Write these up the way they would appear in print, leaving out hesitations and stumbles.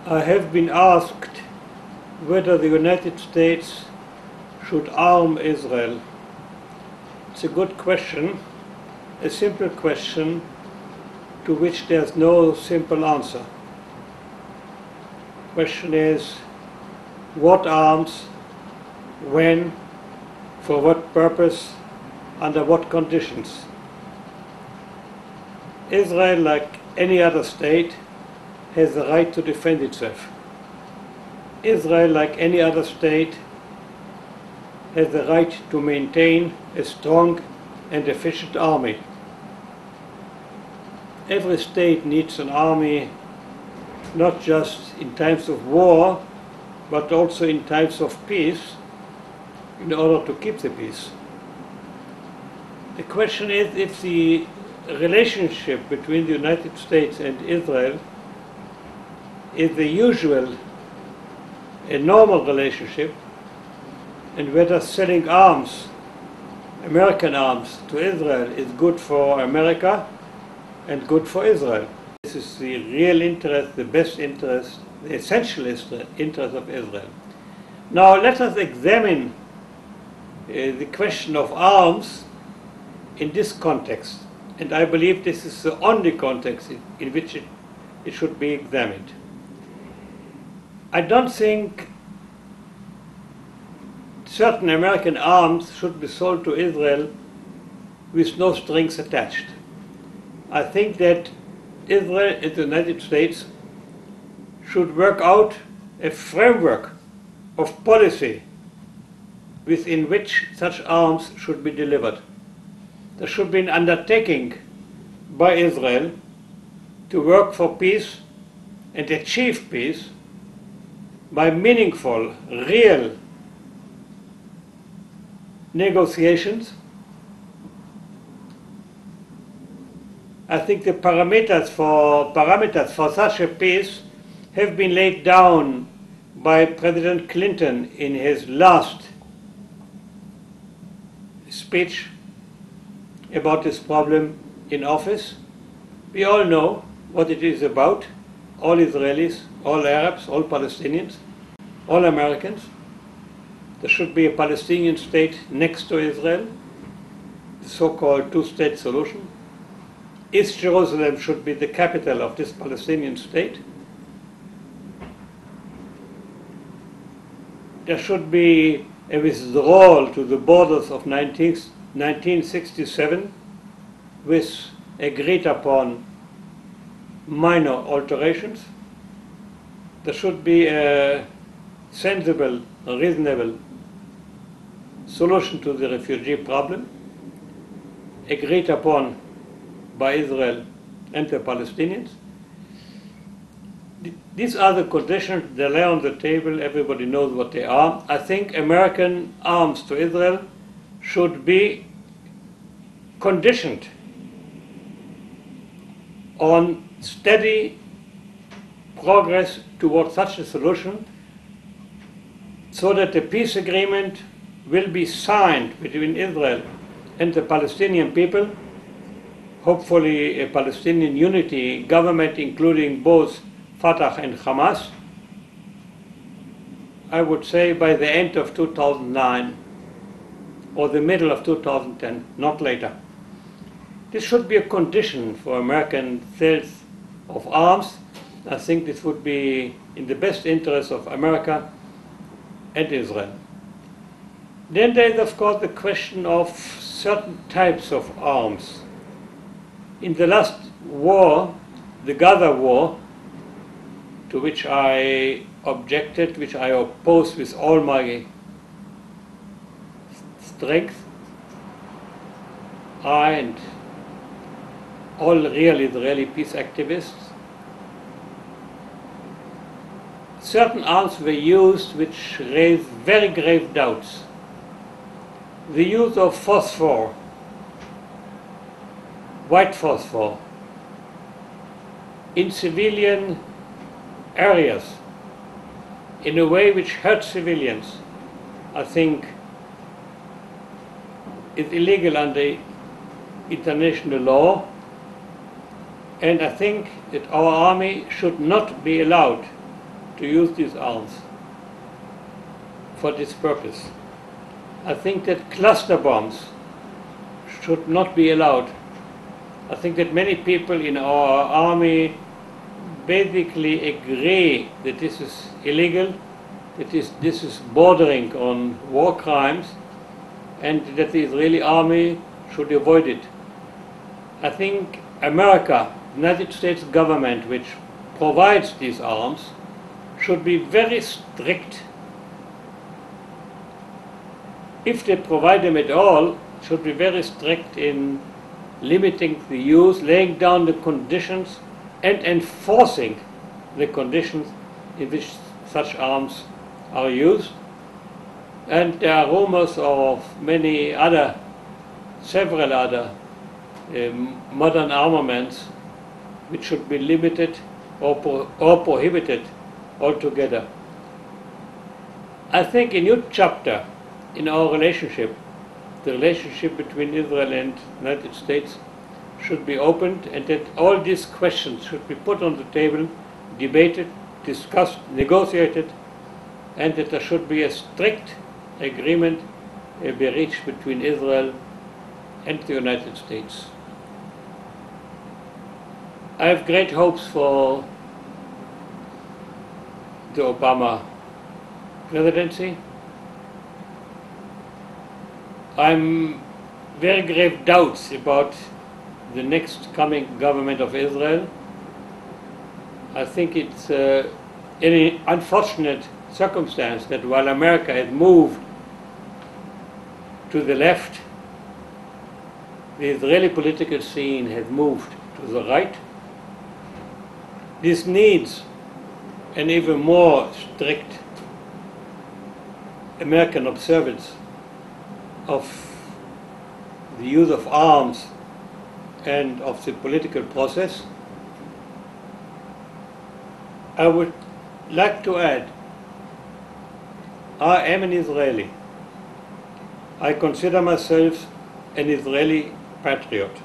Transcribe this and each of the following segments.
I have been asked whether the United States should arm Israel. It's a good question, a simple question to which there's no simple answer. The question is, what arms, when, for what purpose, under what conditions? Israel, like any other state, has the right to defend itself. Israel, like any other state, has the right to maintain a strong and efficient army. Every state needs an army, not just in times of war, but also in times of peace, in order to keep the peace. The question is if the relationship between the United States and Israel is the usual, a normal relationship, and whether selling arms, American arms, to Israel is good for America and good for Israel. This is the real interest, the best interest, the essential interest of Israel. Now let us examine the question of arms in this context, and I believe this is the only context in which it should be examined. I don't think certain American arms should be sold to Israel with no strings attached. I think that Israel and the United States should work out a framework of policy within which such arms should be delivered. There should be an undertaking by Israel to work for peace and achieve peace by meaningful, real negotiations. I think the parameters for such a peace have been laid down by President Clinton in his last speech about this problem in office. We all know what it is about. All Israelis, all Arabs, all Palestinians, all Americans. There should be a Palestinian state next to Israel, the so-called two-state solution. East Jerusalem should be the capital of this Palestinian state. There should be a withdrawal to the borders of 1967 with agreed upon minor alterations. There should be a sensible, reasonable solution to the refugee problem, agreed upon by Israel and the Palestinians. These are the conditions. They lay on the table. Everybody knows what they are. I think American arms to Israel should be conditioned on steady progress towards such a solution, so that the peace agreement will be signed between Israel and the Palestinian people, hopefully a Palestinian unity government including both Fatah and Hamas, I would say by the end of 2009 or the middle of 2010, not later. This should be a condition for American sales of arms. I think this would be in the best interest of America and Israel. Then there is, of course, the question of certain types of arms. In the last war, the Gaza war, to which I objected, which I opposed with all my strength, I and all real Israeli peace activists, certain arms were used which raised very grave doubts. The use of phosphor, white phosphor, in civilian areas in a way which hurts civilians, I think is illegal under international law, and I think that our army should not be allowed to use these arms for this purpose. I think that cluster bombs should not be allowed. I think that many people in our army basically agree that this is illegal, that this is bordering on war crimes, and that the Israeli army should avoid it. I think America, the United States government, which provides these arms, should be very strict. If they provide them at all, should be very strict in limiting the use, laying down the conditions, and enforcing the conditions in which such arms are used. And there are rumors of several other modern armaments which should be limited or prohibited altogether. I think a new chapter in our relationship, the relationship between Israel and the United States, should be opened, and that all these questions should be put on the table, debated, discussed, negotiated, and that there should be a strict agreement be reached between Israel and the United States. I have great hopes for the Obama presidency. I'm very grave doubts about the next coming government of Israel. I think it's an unfortunate circumstance that while America has moved to the left, the Israeli political scene has moved to the right. This needs an even more strict American observance of the use of arms and of the political process. I would like to add, I am an Israeli. I consider myself an Israeli patriot.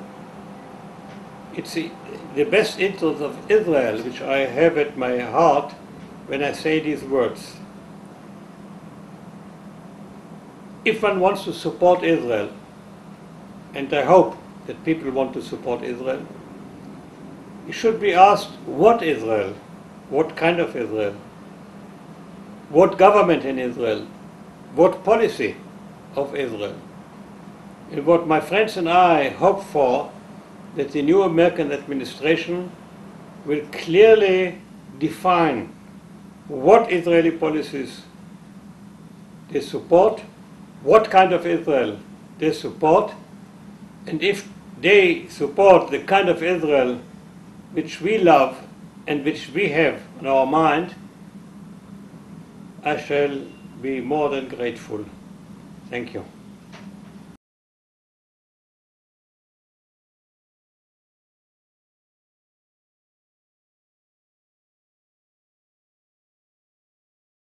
It's the best interest of Israel which I have at my heart when I say these words. If one wants to support Israel, and I hope that people want to support Israel, it should be asked what Israel, what kind of Israel, what government in Israel, what policy of Israel. And what my friends and I hope for, that the new American administration will clearly define what Israeli policies they support, what kind of Israel they support, and if they support the kind of Israel which we love and which we have in our mind, I shall be more than grateful. Thank you.